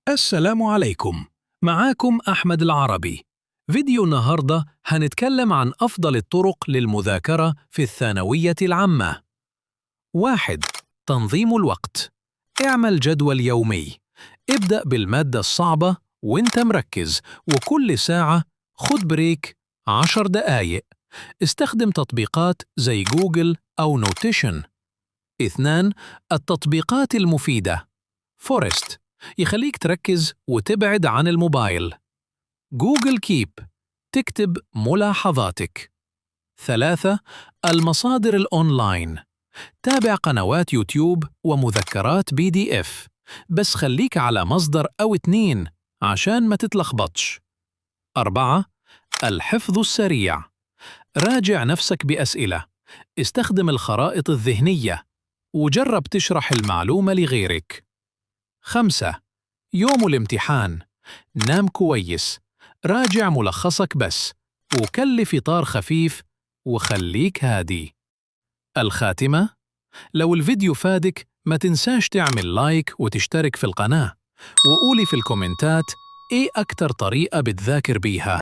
السلام عليكم. معاكم أحمد العربي. فيديو النهاردة هنتكلم عن أفضل الطرق للمذاكرة في الثانوية العامة. 1. تنظيم الوقت. اعمل جدول يومي. ابدأ بالمادة الصعبة وانت مركز، وكل ساعة خد بريك 10 دقايق. استخدم تطبيقات زي جوجل أو نوتيشن. 2. التطبيقات المفيدة. فورست يخليك تركز وتبعد عن الموبايل. جوجل كيب تكتب ملاحظاتك. 3. المصادر الأونلاين. تابع قنوات يوتيوب ومذكرات PDF، بس خليك على مصدر أو 2 عشان ما تتلخبطش. 4. الحفظ السريع. راجع نفسك بأسئلة. استخدم الخرائط الذهنية وجرب تشرح المعلومة لغيرك. 5. يوم الامتحان. نام كويس، راجع ملخصك بس، وكل فطار خفيف، وخليك هادي. الخاتمة: لو الفيديو فادك ما تنساش تعمل لايك وتشترك في القناة، وقولي في الكومنتات إيه أكتر طريقة بتذاكر بيها.